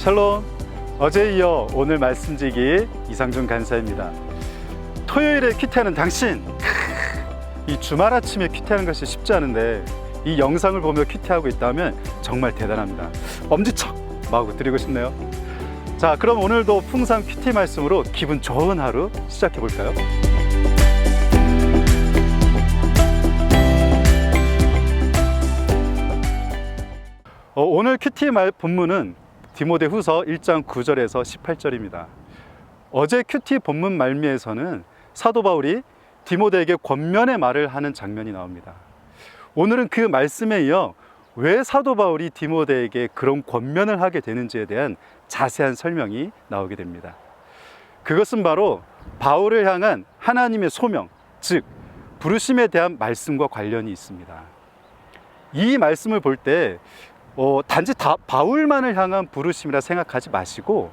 샬롬. 어제에 이어 오늘 말씀지기 이상준 간사입니다. 토요일에 큐티하는 당신, 이 주말 아침에 큐티하는 것이 쉽지 않은데 이 영상을 보며 큐티하고 있다면 정말 대단합니다. 엄지척 마구 드리고 싶네요. 자, 그럼 오늘도 풍성 큐티 말씀으로 기분 좋은 하루 시작해 볼까요? 오늘 큐티 본문은 디모데후서 1장 9절에서 18절입니다. 어제 큐티 본문 말미에서는 사도 바울이 디모데에게 권면의 말을 하는 장면이 나옵니다. 오늘은 그 말씀에 이어 왜 사도 바울이 디모데에게 그런 권면을 하게 되는지에 대한 자세한 설명이 나오게 됩니다. 그것은 바로 바울을 향한 하나님의 소명, 즉 부르심에 대한 말씀과 관련이 있습니다. 이 말씀을 볼 때 단지 바울만을 향한 부르심이라 생각하지 마시고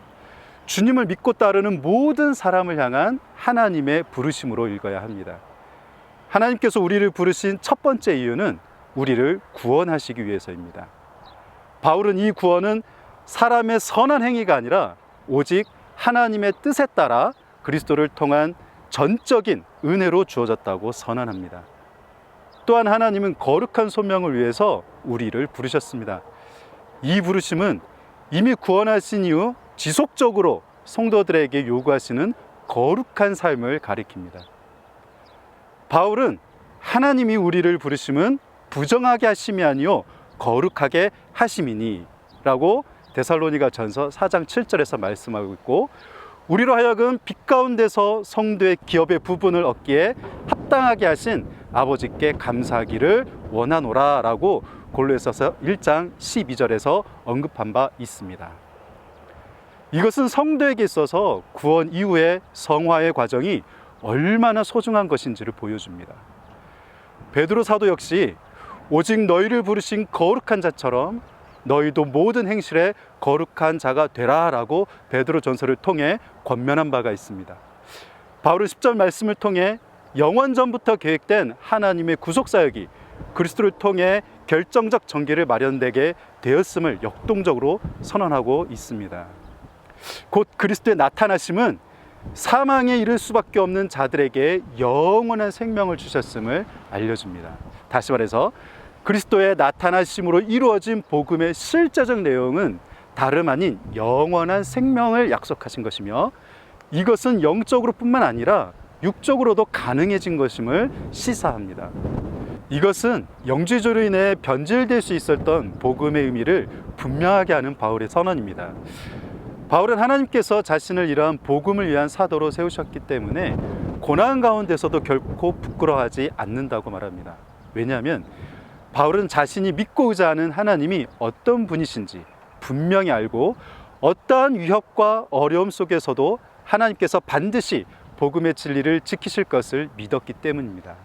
주님을 믿고 따르는 모든 사람을 향한 하나님의 부르심으로 읽어야 합니다. 하나님께서 우리를 부르신 첫 번째 이유는 우리를 구원하시기 위해서입니다. 바울은 이 구원은 사람의 선한 행위가 아니라 오직 하나님의 뜻에 따라 그리스도를 통한 전적인 은혜로 주어졌다고 선언합니다. 또한 하나님은 거룩한 소명을 위해서 우리를 부르셨습니다. 이 부르심은 이미 구원하신 이후 지속적으로 성도들에게 요구하시는 거룩한 삶을 가리킵니다. 바울은 하나님이 우리를 부르심은 부정하게 하심이 아니요 거룩하게 하심이니 라고 데살로니가 전서 4장 7절에서 말씀하고 있고, 우리로 하여금 빛 가운데서 성도의 기업의 부분을 얻기에 합당하게 하신 아버지께 감사하기를 원하노라 라고 골로새서 1장 12절에서 언급한 바 있습니다. 이것은 성도에게 있어서 구원 이후의 성화의 과정이 얼마나 소중한 것인지를 보여줍니다. 베드로 사도 역시 오직 너희를 부르신 거룩한 자처럼 너희도 모든 행실에 거룩한 자가 되라 라고 베드로 전서를 통해 권면한 바가 있습니다. 바울은 10절 말씀을 통해 영원전부터 계획된 하나님의 구속사역이 그리스도를 통해 결정적 전개를 마련되게 되었음을 역동적으로 선언하고 있습니다. 곧 그리스도의 나타나심은 사망에 이를 수밖에 없는 자들에게 영원한 생명을 주셨음을 알려줍니다. 다시 말해서 그리스도의 나타나심으로 이루어진 복음의 실제적 내용은 다름 아닌 영원한 생명을 약속하신 것이며, 이것은 영적으로 뿐만 아니라 육적으로도 가능해진 것임을 시사합니다. 이것은 영지주로 인해 변질될 수 있었던 복음의 의미를 분명하게 하는 바울의 선언입니다. 바울은 하나님께서 자신을 이러한 복음을 위한 사도로 세우셨기 때문에 고난 가운데서도 결코 부끄러워하지 않는다고 말합니다. 왜냐하면 바울은 자신이 믿고 의지하는 하나님이 어떤 분이신지 분명히 알고 어떠한 위협과 어려움 속에서도 하나님께서 반드시 복음의 진리를 지키실 것을 믿었기 때문입니다.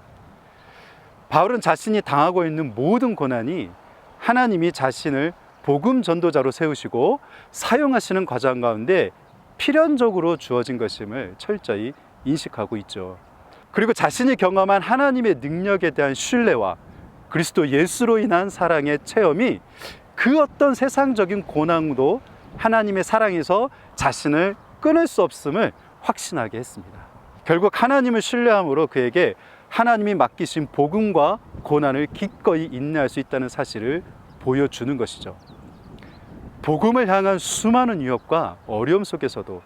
바울은 자신이 당하고 있는 모든 고난이 하나님이 자신을 복음 전도자로 세우시고 사용하시는 과정 가운데 필연적으로 주어진 것임을 철저히 인식하고 있죠. 그리고 자신이 경험한 하나님의 능력에 대한 신뢰와 그리스도 예수로 인한 사랑의 체험이 그 어떤 세상적인 고난도 하나님의 사랑에서 자신을 끊을 수 없음을 확신하게 했습니다. 결국 하나님을 신뢰함으로 그에게 하나님이 맡기신 복음과 고난을 기꺼이 인내할 수 있다는 사실을 보여주는 것이죠. 복음을 향한 수많은 위협과 어려움 속에서도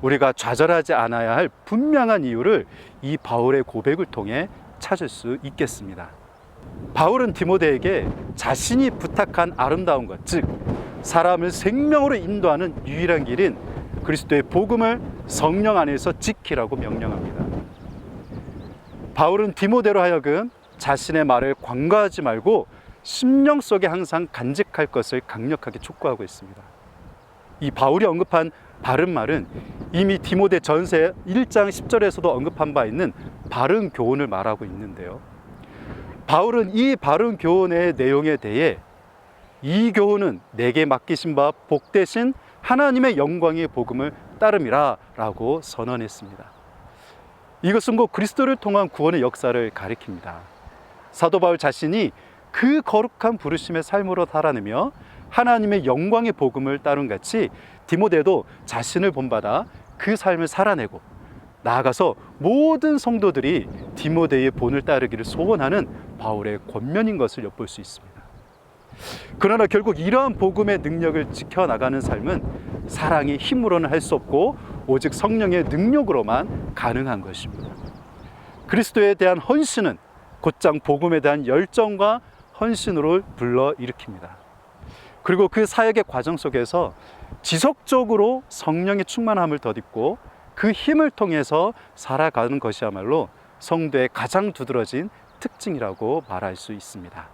우리가 좌절하지 않아야 할 분명한 이유를 이 바울의 고백을 통해 찾을 수 있겠습니다. 바울은 디모데에게 자신이 부탁한 아름다운 것, 즉 사람을 생명으로 인도하는 유일한 길인 그리스도의 복음을 성령 안에서 지키라고 명령합니다. 바울은 디모데로 하여금 자신의 말을 관과하지 말고 심령 속에 항상 간직할 것을 강력하게 촉구하고 있습니다. 이 바울이 언급한 바른 말은 이미 디모데 전서 1장 10절에서도 언급한 바 있는 바른 교훈을 말하고 있는데요. 바울은 이 바른 교훈의 내용에 대해 이 교훈은 내게 맡기신 바 복되신 하나님의 영광의 복음을 따름이라 라고 선언했습니다. 이것은 곧 그리스도를 통한 구원의 역사를 가리킵니다. 사도 바울 자신이 그 거룩한 부르심의 삶으로 살아내며 하나님의 영광의 복음을 따른 같이 디모데도 자신을 본받아 그 삶을 살아내고 나아가서 모든 성도들이 디모데의 본을 따르기를 소원하는 바울의 권면인 것을 엿볼 수 있습니다. 그러나 결국 이러한 복음의 능력을 지켜나가는 삶은 사랑의 힘으로는 할 수 없고 오직 성령의 능력으로만 가능한 것입니다. 그리스도에 대한 헌신은 곧장 복음에 대한 열정과 헌신으로 불러일으킵니다. 그리고 그 사역의 과정 속에서 지속적으로 성령의 충만함을 덧입고 그 힘을 통해서 살아가는 것이야말로 성도의 가장 두드러진 특징이라고 말할 수 있습니다.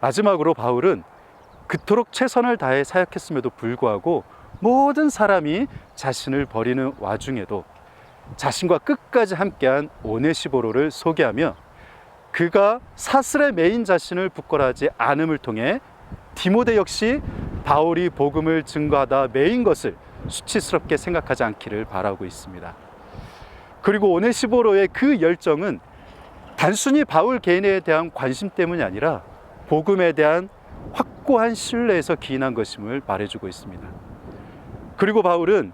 마지막으로 바울은 그토록 최선을 다해 사역했음에도 불구하고 모든 사람이 자신을 버리는 와중에도 자신과 끝까지 함께한 오네시보로를 소개하며 그가 사슬에 매인 자신을 부끄러워하지 않음을 통해 디모데 역시 바울이 복음을 증거하다 매인 것을 수치스럽게 생각하지 않기를 바라고 있습니다. 그리고 오네시보로의 그 열정은 단순히 바울 개인에 대한 관심 때문이 아니라 복음에 대한 확고한 신뢰에서 기인한 것임을 말해주고 있습니다. 그리고 바울은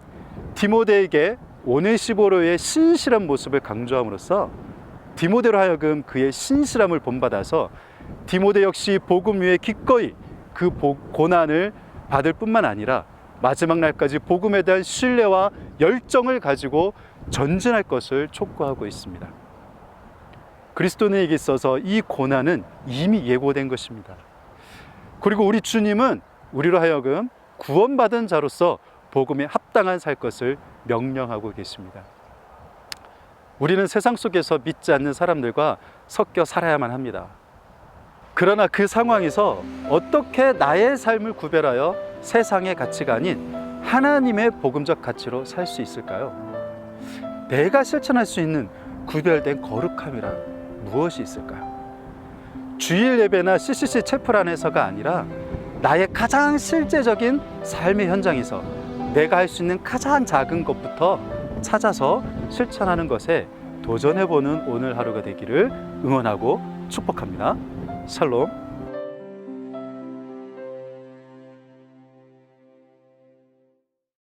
디모데에게 오네시보로의 신실한 모습을 강조함으로써 디모데로 하여금 그의 신실함을 본받아서 디모데 역시 복음 위에 기꺼이 그 고난을 받을 뿐만 아니라 마지막 날까지 복음에 대한 신뢰와 열정을 가지고 전진할 것을 촉구하고 있습니다. 그리스도인에게 있어서 이 고난은 이미 예고된 것입니다. 그리고 우리 주님은 우리로 하여금 구원받은 자로서 복음에 합당한 살 것을 명령하고 계십니다. 우리는 세상 속에서 믿지 않는 사람들과 섞여 살아야만 합니다. 그러나 그 상황에서 어떻게 나의 삶을 구별하여 세상의 가치가 아닌 하나님의 복음적 가치로 살 수 있을까요? 내가 실천할 수 있는 구별된 거룩함이란 무엇이 있을까요? 주일 예배나 CCC 채플 안에서가 아니라 나의 가장 실제적인 삶의 현장에서 내가 할 수 있는 가장 작은 것부터 찾아서 실천하는 것에 도전해보는 오늘 하루가 되기를 응원하고 축복합니다. 샬롬.